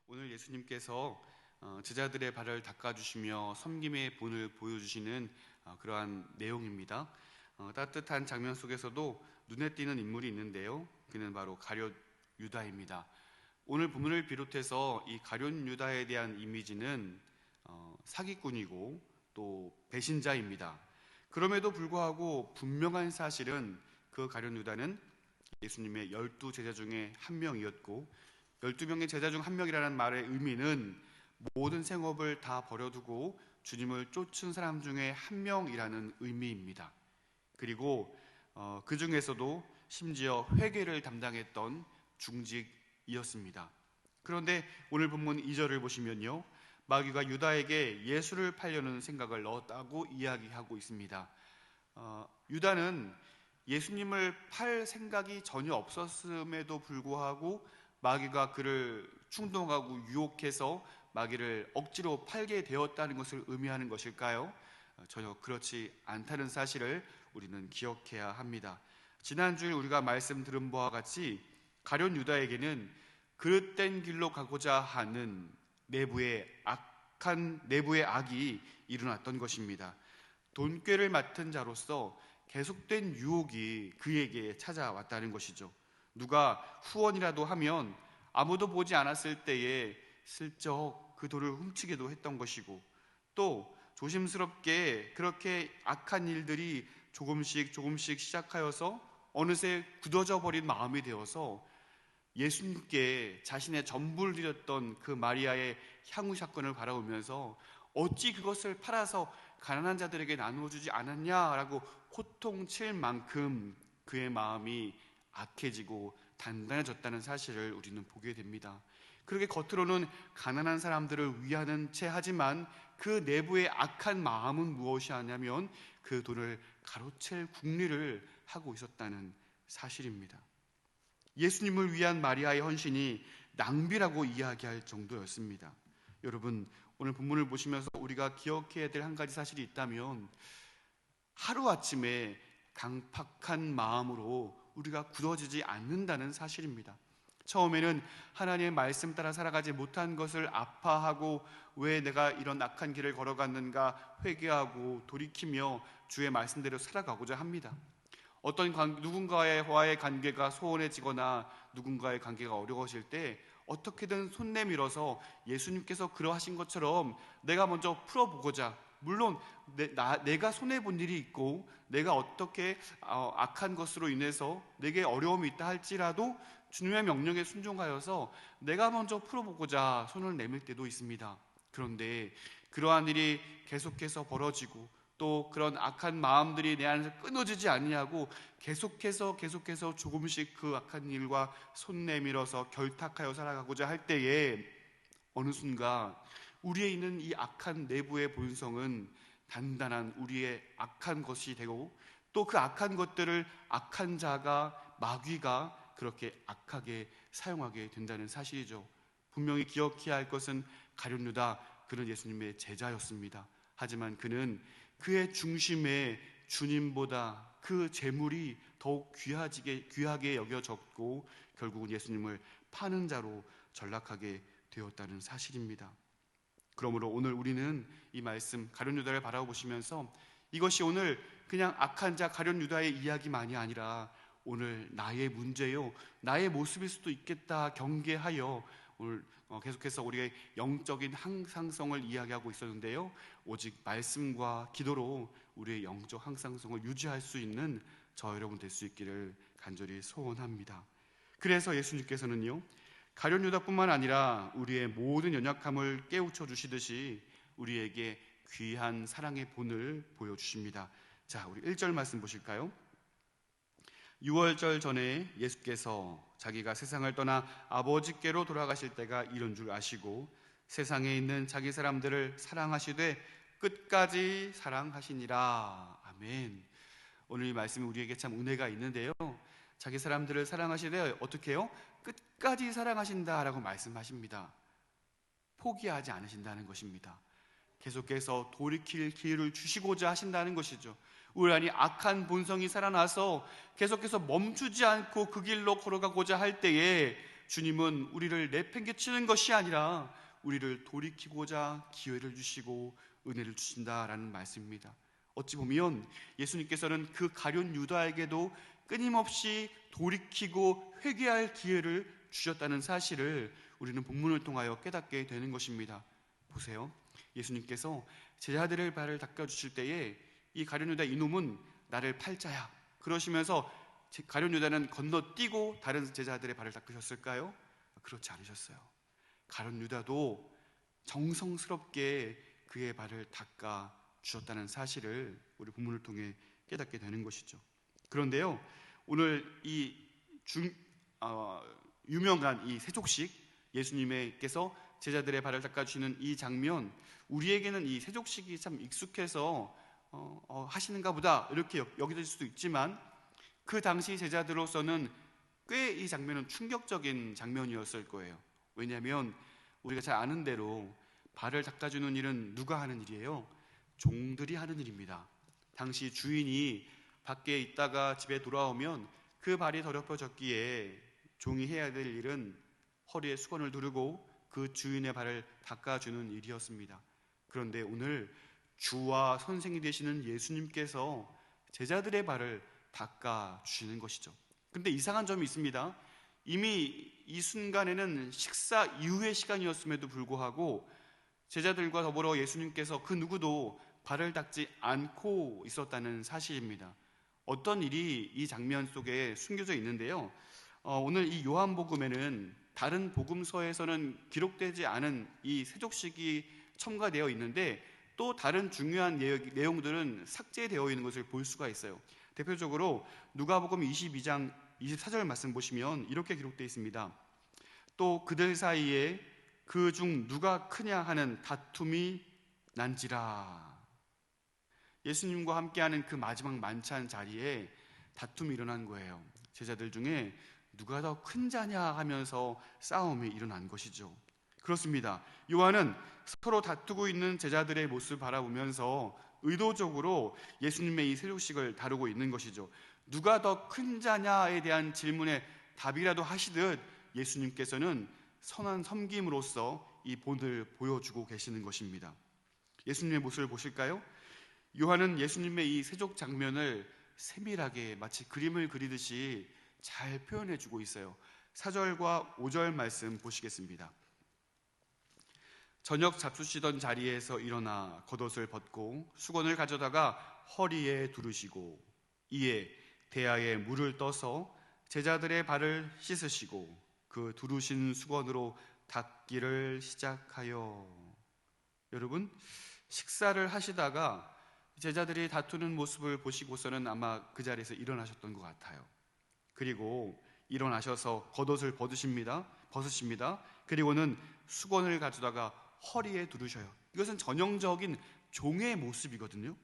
오늘 예수님께서 제자들의 발을 닦아주시며 섬김의 본을 보여주시는 그러한 내용입니다. 따뜻한 장면 속에서도 눈에 띄는 인물이 있는데요, 그는 바로 가룟 유다입니다. 오늘 본문을 비롯해서 이 가룟 유다에 대한 이미지는 사기꾼이고 또 배신자입니다. 그럼에도 불구하고 분명한 사실은 그 가룟 유다는 예수님의 12 제자 중에 한 명이었고, 12명의 제자 중 한 명이라는 말의 의미는 모든 생업을 다 버려두고 주님을 쫓은 사람 중에 한 명이라는 의미입니다. 그리고 그 중에서도 심지어 회계를 담당했던 중직이었습니다. 그런데 오늘 본문 2절을 보시면요, 마귀가 유다에게 예수를 팔려는 생각을 넣었다고 이야기하고 있습니다. 유다는 예수님을 팔 생각이 전혀 없었음에도 불구하고 마귀가 그를 충동하고 유혹해서 마귀를 억지로 팔게 되었다는 것을 의미하는 것일까요? 전혀 그렇지 않다는 사실을 우리는 기억해야 합니다. 지난주에 우리가 말씀 들은 바와 같이 가룟 유다에게는 그릇된 길로 가고자 하는 내부의 악이 일어났던 것입니다. 돈꾀를 맡은 자로서 계속된 유혹이 그에게 찾아왔다는 것이죠. 누가 후원이라도 하면 아무도 보지 않았을 때에 슬쩍 그 돈을 훔치기도 했던 것이고, 또 조심스럽게 그렇게 악한 일들이 조금씩 시작하여서 어느새 굳어져 버린 마음이 되어서 예수님께 자신의 전부를 드렸던 그 마리아의 향후 사건을 바라보면서 어찌 그것을 팔아서 가난한 자들에게 나누어주지 않았냐라고 호통칠 만큼 그의 마음이 악해지고 단단해졌다는 사실을 우리는 보게 됩니다. 그렇게 겉으로는 가난한 사람들을 위하는 채 하지만 그 내부의 악한 마음은 무엇이 하냐면 그 돈을 가로챌 궁리를 하고 있었다는 사실입니다. 예수님을 위한 마리아의 헌신이 낭비라고 이야기할 정도였습니다. 여러분, 오늘 본문을 보시면서 우리가 기억해야 될 한 가지 사실이 있다면, 하루아침에 강팍한 마음으로 우리가 굳어지지 않는다는 사실입니다. 처음에는 하나님의 말씀 따라 살아가지 못한 것을 아파하고 왜 내가 이런 악한 길을 걸어갔는가 회개하고 돌이키며 주의 말씀대로 살아가고자 합니다. 어떤 누군가와의 관계가 소원해지거나 누군가의 관계가 어려워질 때 어떻게든 손 내밀어서 예수님께서 그러하신 것처럼 내가 먼저 풀어보고자, 물론 내가 손해본 일이 있고 내가 어떻게 악한 것으로 인해서 내게 어려움이 있다 할지라도 주님의 명령에 순종하여서 내가 먼저 풀어보고자 손을 내밀 때도 있습니다. 그런데 그러한 일이 계속해서 벌어지고 또 그런 악한 마음들이 내 안에서 끊어지지 아니하고 계속해서 조금씩 그 악한 일과 손 내밀어서 결탁하여 살아가고자 할 때에 어느 순간 우리에 있는 이 악한 내부의 본성은 단단한 우리의 악한 것이 되고, 또 그 악한 것들을 악한 자가, 마귀가 그렇게 악하게 사용하게 된다는 사실이죠. 분명히 기억해야 할 것은 가룟 유다, 그는 예수님의 제자였습니다. 하지만 그는 그의 중심에 주님보다 그 재물이 더욱 귀하게 여겨졌고 결국은 예수님을 파는 자로 전락하게 되었다는 사실입니다. 그러므로 오늘 우리는 이 말씀 가룟 유다를 바라보시면서 이것이 오늘 그냥 악한 자 가룟 유다의 이야기만이 아니라 오늘 나의 문제요, 나의 모습일 수도 있겠다 경계하여 오늘 계속해서 우리의 영적인 항상성을 이야기하고 있었는데요, 오직 말씀과 기도로 우리의 영적 항상성을 유지할 수 있는 저 여러분 될 수 있기를 간절히 소원합니다. 그래서 예수님께서는요, 가룟 유다뿐만 아니라 우리의 모든 연약함을 깨우쳐 주시듯이 우리에게 귀한 사랑의 본을 보여주십니다. 자, 우리 1절 말씀 보실까요? 유월절 전에 예수께서 자기가 세상을 떠나 아버지께로 돌아가실 때가 이런 줄 아시고 세상에 있는 자기 사람들을 사랑하시되 끝까지 사랑하시니라. 아멘. 오늘 이 말씀이 우리에게 참 은혜가 있는데요, 자기 사람들을 사랑하시되 어떻게 해요? 끝까지 사랑하신다라고 말씀하십니다. 포기하지 않으신다는 것입니다. 계속해서 돌이킬 기회를 주시고자 하신다는 것이죠. 우리 안에 악한 본성이 살아나서 계속해서 멈추지 않고 그 길로 걸어가고자 할 때에 주님은 우리를 내팽개치는 것이 아니라 우리를 돌이키고자 기회를 주시고 은혜를 주신다라는 말씀입니다. 어찌 보면 예수님께서는 그 가룟 유다에게도 끊임없이 돌이키고 회개할 기회를 주셨다는 사실을 우리는 본문을 통하여 깨닫게 되는 것입니다. 보세요. 예수님께서 제자들의 발을 닦아주실 때에 이 가룟 유다 이놈은 나를 팔자야 그러시면서 가룟 유다는 건너뛰고 다른 제자들의 발을 닦으셨을까요? 그렇지 않으셨어요. 가룟 유다도 정성스럽게 그의 발을 닦아 주셨다는 사실을 우리 본문을 통해 깨닫게 되는 것이죠. 그런데요, 오늘 이 유명한 이 세족식, 예수님께서 제자들의 발을 닦아주시는 이 장면, 우리에게는 이 세족식이 참 익숙해서 하시는가 보다 이렇게 여겨질 수도 있지만, 그 당시 제자들로서는 꽤 이 장면은 충격적인 장면이었을 거예요. 왜냐하면 우리가 잘 아는 대로 발을 닦아주는 일은 누가 하는 일이에요? 종들이 하는 일입니다. 당시 주인이 밖에 있다가 집에 돌아오면 그 발이 더럽혀졌기에 종이 해야 될 일은 허리에 수건을 두르고 그 주인의 발을 닦아주는 일이었습니다. 그런데 오늘 주와 선생이 되시는 예수님께서 제자들의 발을 닦아주시는 것이죠. 근데 이상한 점이 있습니다. 이미 이 순간에는 식사 이후의 시간이었음에도 불구하고 제자들과 더불어 예수님께서 그 누구도 발을 닦지 않고 있었다는 사실입니다. 어떤 일이 이 장면 속에 숨겨져 있는데요, 오늘 이 요한복음에는 다른 복음서에서는 기록되지 않은 이 세족식이 첨가되어 있는데 또 다른 중요한 내용들은 삭제되어 있는 것을 볼 수가 있어요. 대표적으로 누가복음 22장 24절 말씀 보시면 이렇게 기록되어 있습니다. 또 그들 사이에 그 중 누가 크냐 하는 다툼이 난지라. 예수님과 함께하는 그 마지막 만찬 자리에 다툼이 일어난 거예요. 제자들 중에 누가 더 큰 자냐 하면서 싸움이 일어난 것이죠. 그렇습니다. 요한은 서로 다투고 있는 제자들의 모습을 바라보면서 의도적으로 예수님의 이 세족식을 다루고 있는 것이죠. 누가 더 큰 자냐에 대한 질문에 답이라도 하시듯 예수님께서는 선한 섬김으로써 이 본을 보여주고 계시는 것입니다. 예수님의 모습을 보실까요? 요한은 예수님의 이 세족 장면을 세밀하게 마치 그림을 그리듯이 잘 표현해주고 있어요. 4절과 5절 말씀 보시겠습니다. 저녁 잡수시던 자리에서 일어나 겉옷을 벗고 수건을 가져다가 허리에 두르시고 이에 대야에 물을 떠서 제자들의 발을 씻으시고 그 두르신 수건으로 닦기를 시작하여. 여러분, 식사를 하시다가 제자들이 다투는 모습을 보시고서는 아마 그 자리에서 일어나셨던 것 같아요. 그리고 일어나셔서 겉옷을 벗으십니다. 그리고는 수건을 가져다가 허리에 두르셔요. 이것은 전형적인 종의 모습이거든요.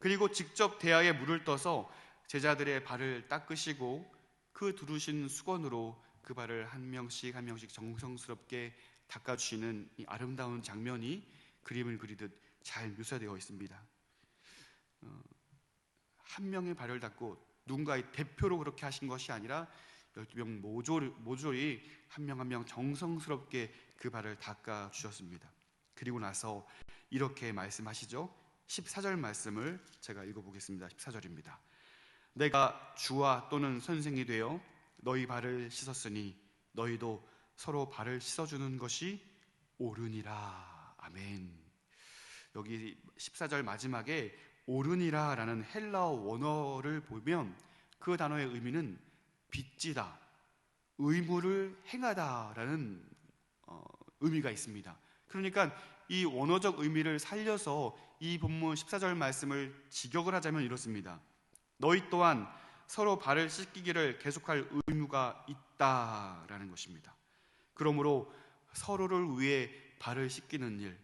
그리고 직접 대야에 물을 떠서 제자들의 발을 닦으시고 그 두르신 수건으로 그 발을 한 명씩 한 명씩 정성스럽게 닦아주시는 이 아름다운 장면이 그림을 그리듯 잘 묘사되어 있습니다. 한 명의 발을 닦고 누군가의 대표로 그렇게 하신 것이 아니라 12명 모조리 한 명 한 명 정성스럽게 그 발을 닦아주셨습니다. 그리고 나서 이렇게 말씀하시죠. 14절 말씀을 제가 읽어보겠습니다. 14절입니다. 내가 주와 또는 선생이 되어 너희 발을 씻었으니 너희도 서로 발을 씻어주는 것이 옳으니라. 아멘. 여기 14절 마지막에 옳으니라 라는 헬라어 원어를 보면 그 단어의 의미는 빚지다, 의무를 행하다 라는 의미가 있습니다. 그러니까 이 원어적 의미를 살려서 이 본문 14절 말씀을 직역을 하자면 이렇습니다. 너희 또한 서로 발을 씻기기를 계속할 의무가 있다라는 것입니다. 그러므로 서로를 위해 발을 씻기는 일,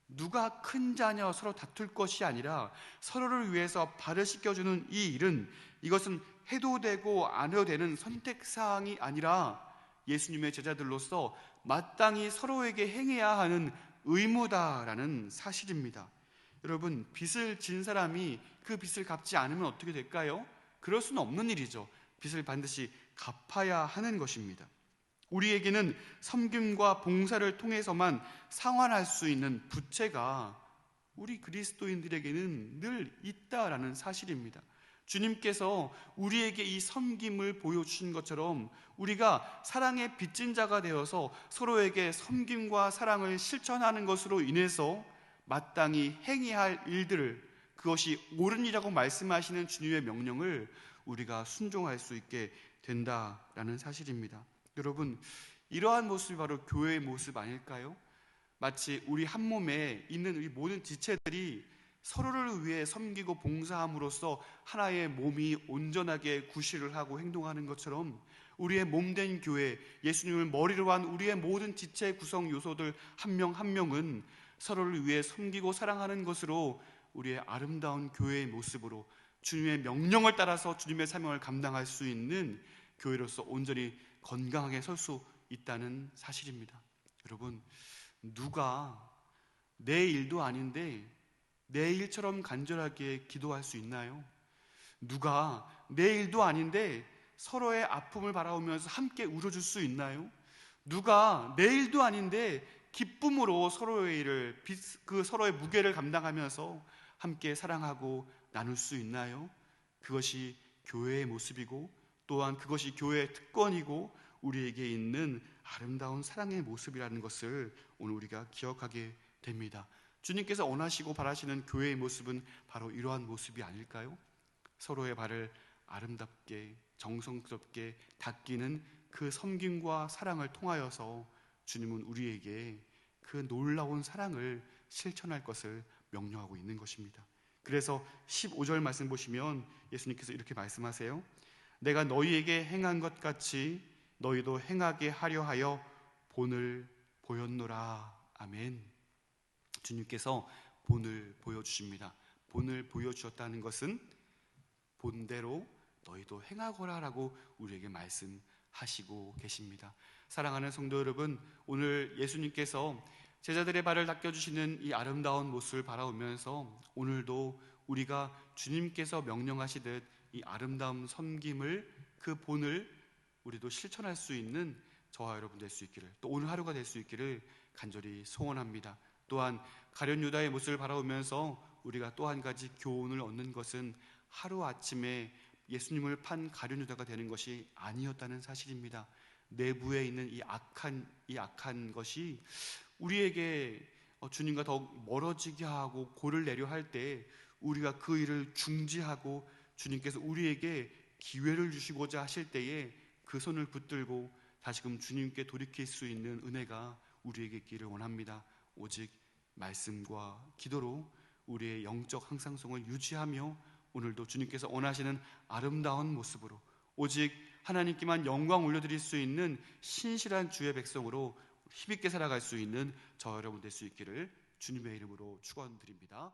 누가 큰 자녀 서로 다툴 것이 아니라 서로를 위해서 발을 씻겨주는 이 일은, 이것은 해도 되고 안 해도 되는 선택사항이 아니라 예수님의 제자들로서 마땅히 서로에게 행해야 하는 의무다라는 사실입니다. 여러분, 빚을 진 사람이 그 빚을 갚지 않으면 어떻게 될까요? 그럴 수는 없는 일이죠. 빚을 반드시 갚아야 하는 것입니다. 우리에게는 섬김과 봉사를 통해서만 상환할 수 있는 부채가 우리 그리스도인들에게는 늘 있다라는 사실입니다. 주님께서 우리에게 이 섬김을 보여주신 것처럼 우리가 사랑의 빚진 자가 되어서 서로에게 섬김과 사랑을 실천하는 것으로 인해서 마땅히 행해야 할 일들을, 그것이 옳은 일이라고 말씀하시는 주님의 명령을 우리가 순종할 수 있게 된다라는 사실입니다. 여러분, 이러한 모습이 바로 교회의 모습 아닐까요? 마치 우리 한 몸에 있는 우리 모든 지체들이 서로를 위해 섬기고 봉사함으로써 하나의 몸이 온전하게 구실을 하고 행동하는 것처럼 우리의 몸된 교회, 예수님을 머리로 한 우리의 모든 지체 구성 요소들 한 명 한 명은 서로를 위해 섬기고 사랑하는 것으로 우리의 아름다운 교회의 모습으로 주님의 명령을 따라서 주님의 사명을 감당할 수 있는 교회로서 온전히 건강하게 설 수 있다는 사실입니다. 여러분, 누가 내 일도 아닌데 내 일처럼 간절하게 기도할 수 있나요? 누가 내 일도 아닌데 서로의 아픔을 바라보면서 함께 울어줄 수 있나요? 누가 내 일도 아닌데 기쁨으로 서로의 일을, 서로의 무게를 감당하면서 함께 사랑하고 나눌 수 있나요? 그것이 교회의 모습이고 또한 그것이 교회의 특권이고 우리에게 있는 아름다운 사랑의 모습이라는 것을 오늘 우리가 기억하게 됩니다. 주님께서 원하시고 바라시는 교회의 모습은 바로 이러한 모습이 아닐까요? 서로의 발을 아름답게 정성스럽게 닦이는 그 섬김과 사랑을 통하여서 주님은 우리에게 그 놀라운 사랑을 실천할 것을 명령하고 있는 것입니다. 그래서 15절 말씀 보시면 예수님께서 이렇게 말씀하세요. 내가 너희에게 행한 것 같이 너희도 행하게 하려 하여 본을 보였노라. 아멘. 주님께서 본을 보여주십니다. 본을 보여주셨다는 것은 본대로 너희도 행하거라 라고 우리에게 말씀하시고 계십니다. 사랑하는 성도 여러분, 오늘 예수님께서 제자들의 발을 닦여주시는 이 아름다운 모습을 바라보면서 오늘도 우리가 주님께서 명령하시듯 이 아름다운 섬김을, 그 본을 우리도 실천할 수 있는 저와 여러분 될 수 있기를, 또 오늘 하루가 될 수 있기를 간절히 소원합니다. 또한 가룟 유다의 모습을 바라보면서 우리가 또 한 가지 교훈을 얻는 것은 하루아침에 예수님을 판 가룟 유다가 되는 것이 아니었다는 사실입니다. 내부에 있는 이 악한 것이 우리에게 주님과 더욱 멀어지게 하고 골을 내려 할 때 우리가 그 일을 중지하고 주님께서 우리에게 기회를 주시고자 하실 때에 그 손을 붙들고 다시금 주님께 돌이킬 수 있는 은혜가 우리에게 있기를 원합니다. 오직 말씀과 기도로 우리의 영적 항상성을 유지하며 오늘도 주님께서 원하시는 아름다운 모습으로 오직 하나님께만 영광 올려드릴 수 있는 신실한 주의 백성으로 힘있게 살아갈 수 있는 저 여러분 될 수 있기를 주님의 이름으로 축원드립니다.